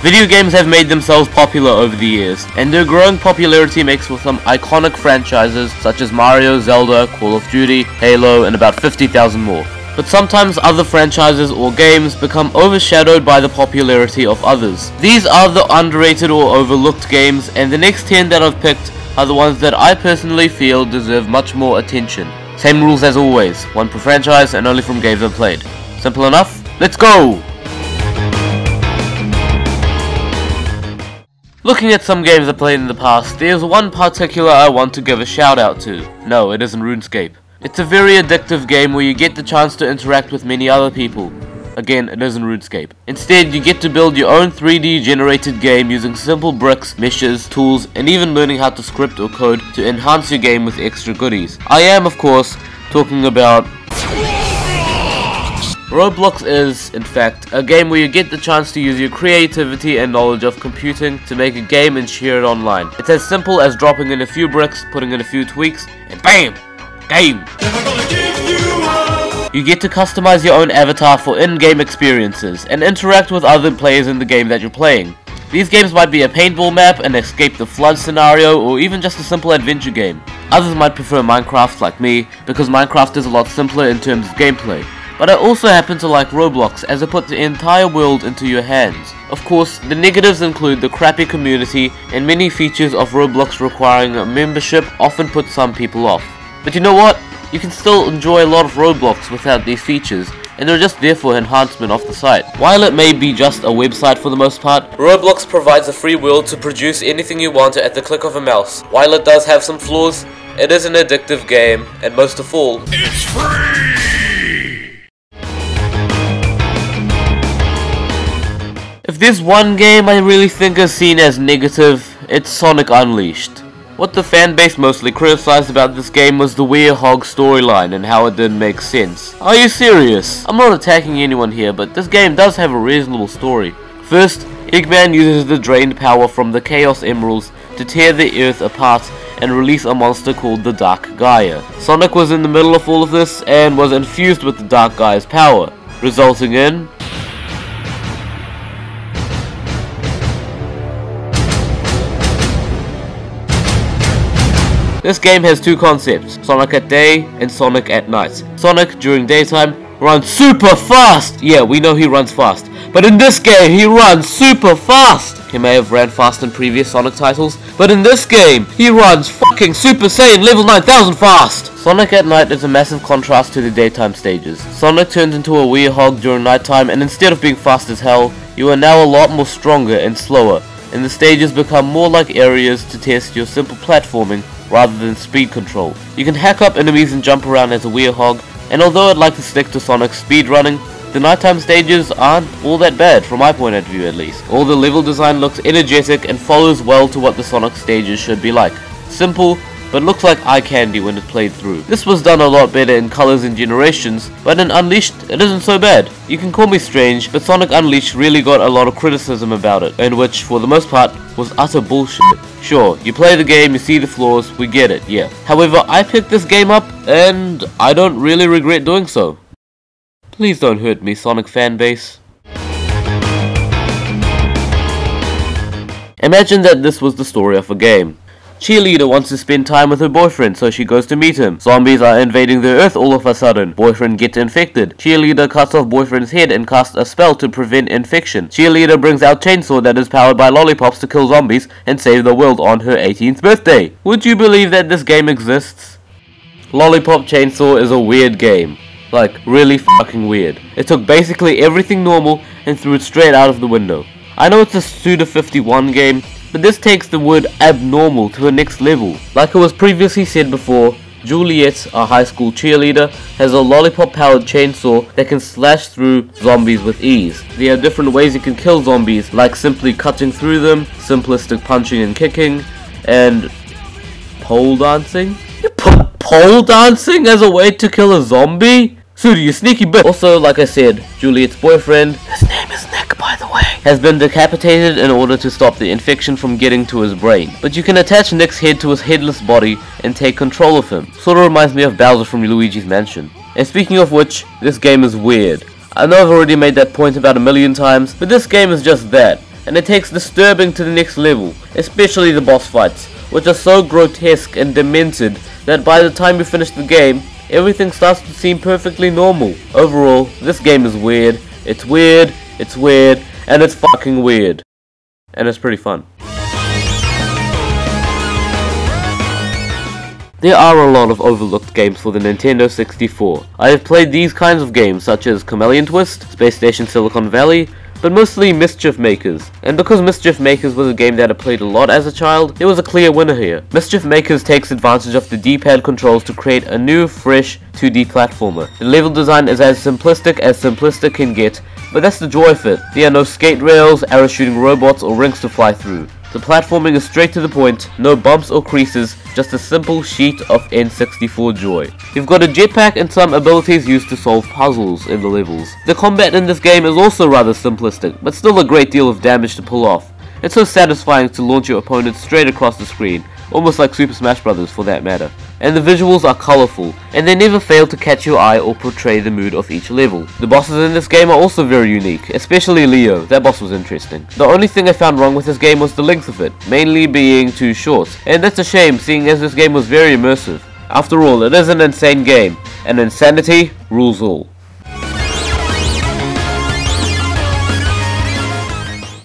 Video games have made themselves popular over the years, and their growing popularity makes for some iconic franchises such as Mario, Zelda, Call of Duty, Halo, and about 50,000 more. But sometimes other franchises or games become overshadowed by the popularity of others. These are the underrated or overlooked games, and the next 10 that I've picked are the ones that I personally feel deserve much more attention. Same rules as always, one per franchise and only from games I've played. Simple enough? Let's go! Looking at some games I played in the past, there's one particular I want to give a shout out to. No, it isn't RuneScape. It's a very addictive game where you get the chance to interact with many other people. Again, it isn't RuneScape. Instead, you get to build your own 3D generated game using simple bricks, meshes, tools, and even learning how to script or code to enhance your game with extra goodies. I am, of course, talking about Roblox is, in fact, a game where you get the chance to use your creativity and knowledge of computing to make a game and share it online. It's as simple as dropping in a few bricks, putting in a few tweaks, and BAM! Game! You get to customize your own avatar for in-game experiences, and interact with other players in the game that you're playing. These games might be a paintball map, an escape the flood scenario, or even just a simple adventure game. Others might prefer Minecraft like me, because Minecraft is a lot simpler in terms of gameplay. But I also happen to like Roblox as it puts the entire world into your hands. Of course, the negatives include the crappy community and many features of Roblox requiring a membership often put some people off. But you know what? You can still enjoy a lot of Roblox without these features, and they're just there for enhancement of the site. While it may be just a website for the most part, Roblox provides a free world to produce anything you want at the click of a mouse. While it does have some flaws, it is an addictive game, and most of all, it's free! If there's one game I really think is seen as negative, it's Sonic Unleashed. What the fanbase mostly criticized about this game was the Werehog storyline and how it didn't make sense. Are you serious? I'm not attacking anyone here, but this game does have a reasonable story. First, Eggman uses the drained power from the Chaos Emeralds to tear the Earth apart and release a monster called the Dark Gaia. Sonic was in the middle of all of this and was infused with the Dark Gaia's power, resulting in This game has two concepts, Sonic at day and Sonic at night. Sonic, during daytime, runs super fast! Yeah, we know he runs fast. But in this game, he runs super fast! He may have ran fast in previous Sonic titles, but in this game, he runs fucking Super Saiyan level 9000 fast! Sonic at night is a massive contrast to the daytime stages. Sonic turns into a Werehog during nighttime, and instead of being fast as hell, you are now a lot more stronger and slower, and the stages become more like areas to test your simple platforming rather than speed control. You can hack up enemies and jump around as a Werehog, and although I'd like to stick to Sonic's speed running, the nighttime stages aren't all that bad from my point of view at least. All the level design looks energetic and follows well to what the Sonic stages should be like. Simple, but looks like eye candy when it's played through. This was done a lot better in colors and generations, but in Unleashed, it isn't so bad. You can call me strange, but Sonic Unleashed really got a lot of criticism about it, and which, for the most part, was utter bullshit. Sure, you play the game, you see the flaws, we get it, yeah. However, I picked this game up, and I don't really regret doing so. Please don't hurt me, Sonic fanbase. Imagine that this was the story of a game. Cheerleader wants to spend time with her boyfriend, so she goes to meet him. Zombies are invading the earth all of a sudden. Boyfriend gets infected. Cheerleader cuts off boyfriend's head and casts a spell to prevent infection. Cheerleader brings out chainsaw that is powered by lollipops to kill zombies and save the world on her 18th birthday. Would you believe that this game exists? Lollipop Chainsaw is a weird game. Like, really fucking weird. It took basically everything normal and threw it straight out of the window. I know it's a Suda51 game, but this takes the word abnormal to a next level. Like it was previously said before, Juliet, a high school cheerleader, has a lollipop-powered chainsaw that can slash through zombies with ease. There are different ways you can kill zombies, like simply cutting through them, simplistic punching and kicking, and pole dancing? You put pole dancing as a way to kill a zombie? Sudi, you sneaky bitch. Also, like I said, Juliet's boyfriend, his name is Nick by the way, has been decapitated in order to stop the infection from getting to his brain. But you can attach Nick's head to his headless body and take control of him. Sort of reminds me of Bowser from Luigi's Mansion. And speaking of which, this game is weird. I know I've already made that point about a million times, but this game is just that. and it takes disturbing to the next level, especially the boss fights, which are so grotesque and demented that by the time you finish the game, everything starts to seem perfectly normal. Overall, this game is weird, it's weird, and it's fucking weird. And it's pretty fun. There are a lot of overlooked games for the Nintendo 64. I have played these kinds of games such as Chameleon Twist, Space Station Silicon Valley, but mostly Mischief Makers. And because Mischief Makers was a game that I played a lot as a child, there was a clear winner here. Mischief Makers takes advantage of the D-pad controls to create a new, fresh 2D platformer. The level design is as simplistic can get, but that's the joy of it. There are no skate rails, arrow shooting robots, or rings to fly through. The platforming is straight to the point, no bumps or creases, just a simple sheet of N64 joy. You've got a jetpack and some abilities used to solve puzzles in the levels. The combat in this game is also rather simplistic, but still a great deal of damage to pull off. It's so satisfying to launch your opponent straight across the screen, almost like Super Smash Bros. For that matter. And the visuals are colourful, and they never fail to catch your eye or portray the mood of each level. The bosses in this game are also very unique, especially Leo. That boss was interesting. The only thing I found wrong with this game was the length of it, mainly being too short, and that's a shame seeing as this game was very immersive. After all, it is an insane game, and insanity rules all.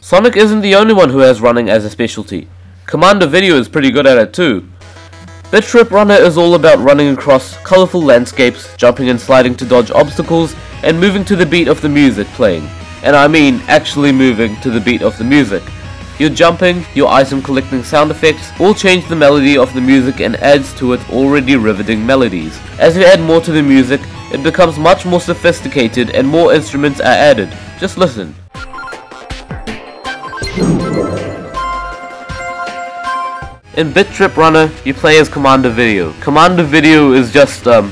Sonic isn't the only one who has running as a specialty. Commander Video is pretty good at it too. Bit Trip Runner is all about running across colourful landscapes, jumping and sliding to dodge obstacles, and moving to the beat of the music playing. And I mean actually moving to the beat of the music. Your jumping, your item collecting sound effects all change the melody of the music and adds to its already riveting melodies. As you add more to the music, it becomes much more sophisticated and more instruments are added. Just listen. In Bit Trip Runner, you play as Commander Video. Commander Video is just, a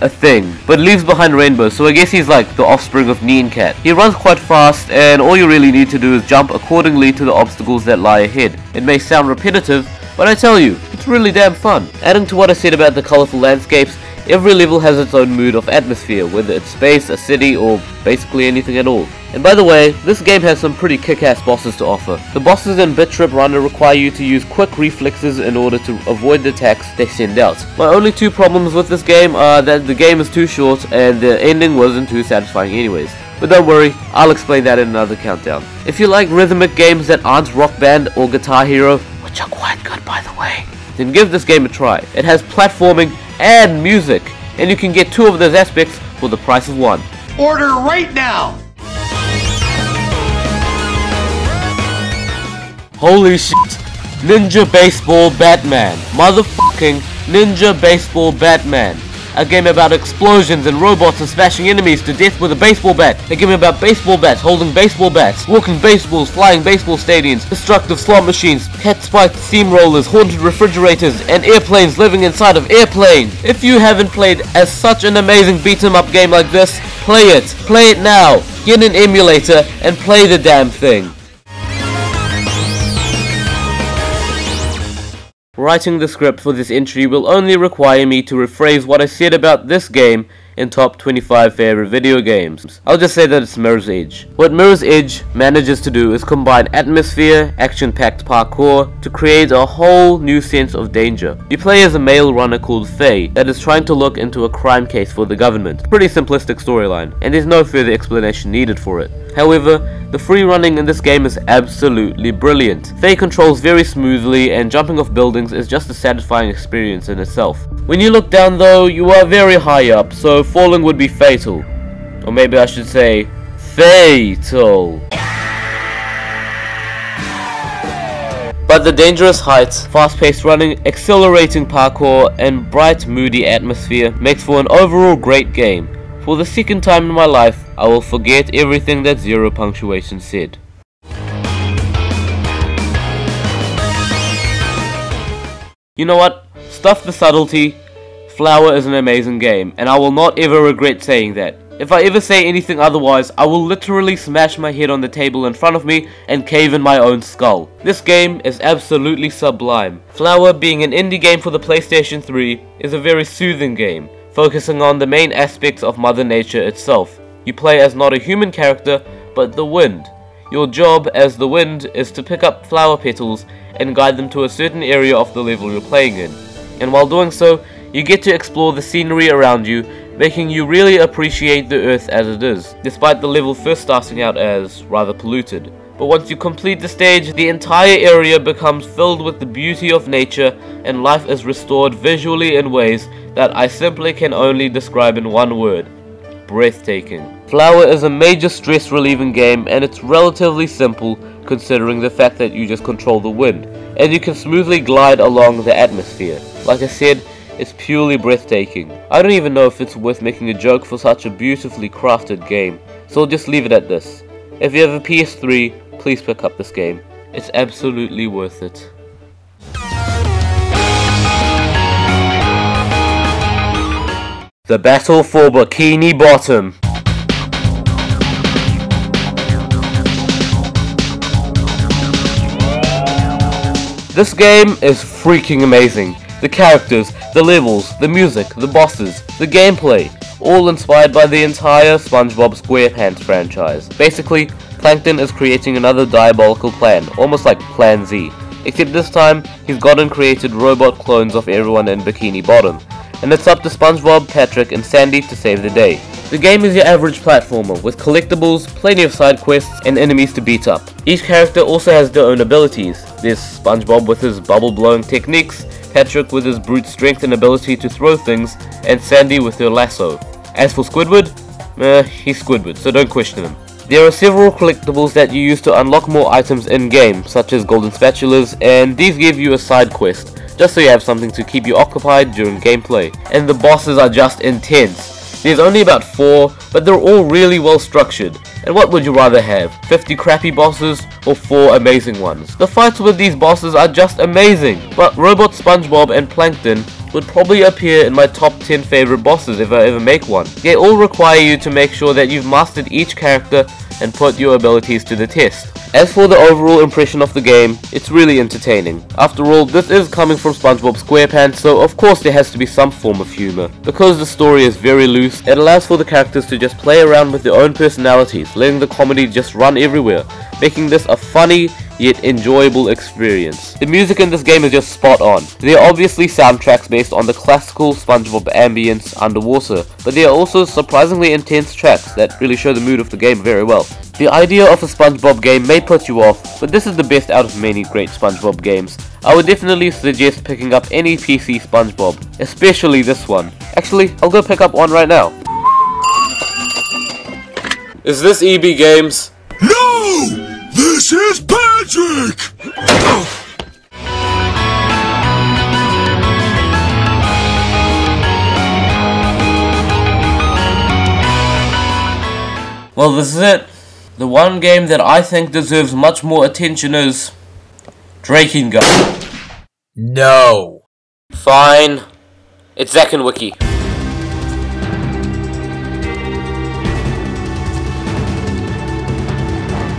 thing, but leaves behind Rainbow, so I guess he's like the offspring of Nyan Cat. He runs quite fast, and all you really need to do is jump accordingly to the obstacles that lie ahead. It may sound repetitive, but I tell you, it's really damn fun. Adding to what I said about the colourful landscapes, every level has its own mood of atmosphere, whether it's space, a city, or basically anything at all. And by the way, this game has some pretty kick-ass bosses to offer. The bosses in Bit Trip Runner require you to use quick reflexes in order to avoid the attacks they send out. My only two problems with this game are that the game is too short and the ending wasn't too satisfying anyways. But don't worry, I'll explain that in another countdown. If you like rhythmic games that aren't Rock Band or Guitar Hero, which are quite good by the way, then give this game a try. It has platforming and music, and you can get two of those aspects for the price of one. Order right now! Holy shit! Ninja Baseball Batman. Motherfucking Ninja Baseball Batman. A game about explosions and robots and smashing enemies to death with a baseball bat. A game about baseball bats holding baseball bats, walking baseballs, flying baseball stadiums, destructive slot machines, cat-spiked steamrollers, haunted refrigerators, and airplanes living inside of airplanes. If you haven't played as such an amazing beat-em-up game like this, play it. Play it now. Get an emulator and play the damn thing. Writing the script for this entry will only require me to rephrase what I said about this game in top 25 favorite video games. I'll just say that it's Mirror's Edge. What Mirror's Edge manages to do is combine atmosphere, action-packed parkour to create a whole new sense of danger. You play as a male runner called Faye that is trying to look into a crime case for the government. Pretty simplistic storyline, and there's no further explanation needed for it. However, the free running in this game is absolutely brilliant. Faye controls very smoothly, and jumping off buildings is just a satisfying experience in itself. When you look down though, you are very high up, so falling would be fatal. Or maybe I should say, fatal. But the dangerous heights, fast-paced running, accelerating parkour, and bright, moody atmosphere makes for an overall great game. For the second time in my life, I will forget everything that Zero Punctuation said. You know what? Stuff the subtlety. Flower is an amazing game, and I will not ever regret saying that. If I ever say anything otherwise, I will literally smash my head on the table in front of me and cave in my own skull. This game is absolutely sublime. Flower, being an indie game for the PlayStation 3, is a very soothing game, focusing on the main aspects of Mother Nature itself. You play as not a human character, but the wind. Your job as the wind is to pick up flower petals and guide them to a certain area of the level you're playing in. And while doing so, you get to explore the scenery around you, making you really appreciate the earth as it is, despite the level first starting out as rather polluted. But once you complete the stage, the entire area becomes filled with the beauty of nature and life is restored visually in ways that I simply can only describe in one word: breathtaking. Flower is a major stress relieving game, and it's relatively simple considering the fact that you just control the wind, and you can smoothly glide along the atmosphere. Like I said, it's purely breathtaking. I don't even know if it's worth making a joke for such a beautifully crafted game, so I'll just leave it at this. If you have a PS3, please pick up this game. It's absolutely worth it. The Battle for Bikini Bottom. This game is freaking amazing. The characters, the levels, the music, the bosses, the gameplay, all inspired by the entire SpongeBob SquarePants franchise. Basically, Plankton is creating another diabolical plan, almost like Plan Z, except this time he's gone and created robot clones of everyone in Bikini Bottom, and it's up to SpongeBob, Patrick and Sandy to save the day. The game is your average platformer, with collectibles, plenty of side quests, and enemies to beat up. Each character also has their own abilities. There's SpongeBob with his bubble blowing techniques, Patrick with his brute strength and ability to throw things, and Sandy with her lasso. As for Squidward, he's Squidward, so don't question him. There are several collectibles that you use to unlock more items in-game, such as golden spatulas, and these give you a side quest, just so you have something to keep you occupied during gameplay. And the bosses are just intense. There's only about 4, but they're all really well structured. And what would you rather have, 50 crappy bosses or 4 amazing ones? The fights with these bosses are just amazing, but Robot SpongeBob and Plankton would probably appear in my top 10 favorite bosses if I ever make one. They all require you to make sure that you've mastered each character and put your abilities to the test. As for the overall impression of the game, it's really entertaining. After all, this is coming from SpongeBob SquarePants, so of course there has to be some form of humor. Because the story is very loose, it allows for the characters to just play around with their own personalities, letting the comedy just run everywhere, making this a funny yet enjoyable experience. The music in this game is just spot on. There are obviously soundtracks based on the classical SpongeBob ambience underwater, but there are also surprisingly intense tracks that really show the mood of the game very well. The idea of a SpongeBob game may put you off, but this is the best out of many great SpongeBob games. I would definitely suggest picking up any PC SpongeBob, especially this one. Actually, I'll go pick up one right now. Is this EB Games? No! This is Patrick! Well, this is it. The one game that I think deserves much more attention is Draking Gun. No. Fine. It's Zack and Wiki.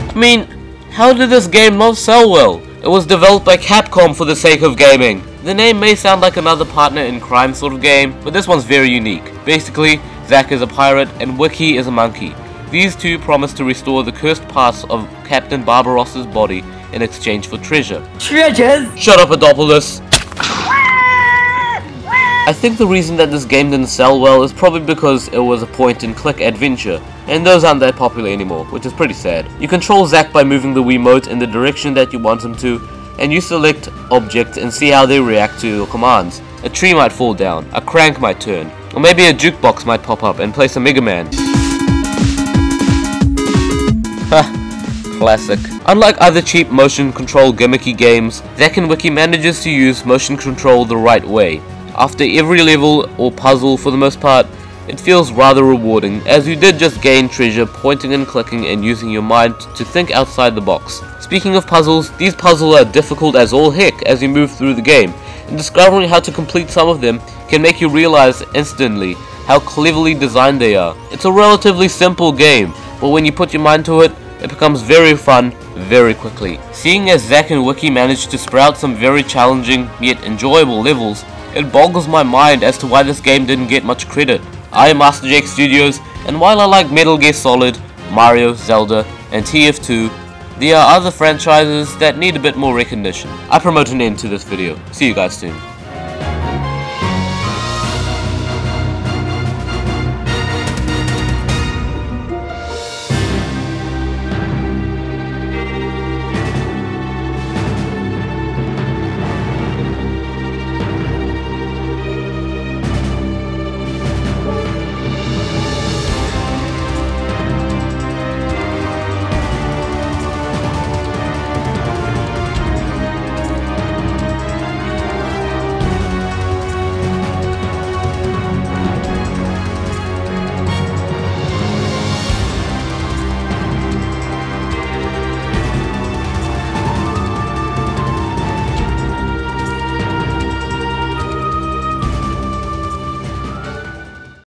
I mean, how did this game not sell well? It was developed by Capcom for the sake of gaming. The name may sound like another partner in crime sort of game, but this one's very unique. Basically, Zack is a pirate and Wiki is a monkey. These two promise to restore the cursed parts of Captain Barbarossa's body in exchange for treasure. Treasures? Shut up, Adopoulos! I think the reason that this game didn't sell well is probably because it was a point-and-click adventure, and those aren't that popular anymore, which is pretty sad. You control Zack by moving the Wiimote in the direction that you want him to, and you select objects and see how they react to your commands. A tree might fall down, a crank might turn, or maybe a jukebox might pop up and play some Mega Man. Classic. Unlike other cheap motion control gimmicky games, Zack and Wiki manages to use motion control the right way. After every level or puzzle for the most part, it feels rather rewarding, as you did just gain treasure pointing and clicking and using your mind to think outside the box. Speaking of puzzles, these puzzles are difficult as all heck as you move through the game, and discovering how to complete some of them can make you realize instantly how cleverly designed they are. It's a relatively simple game, but when you put your mind to it, it becomes very fun very quickly. Seeing as Zack and Wiki managed to sprout some very challenging yet enjoyable levels, it boggles my mind as to why this game didn't get much credit. I am MasterJakeStudios, and while I like Metal Gear Solid, Mario, Zelda, and TF2, There are other franchises that need a bit more recognition. I promote an end to this video. See you guys soon.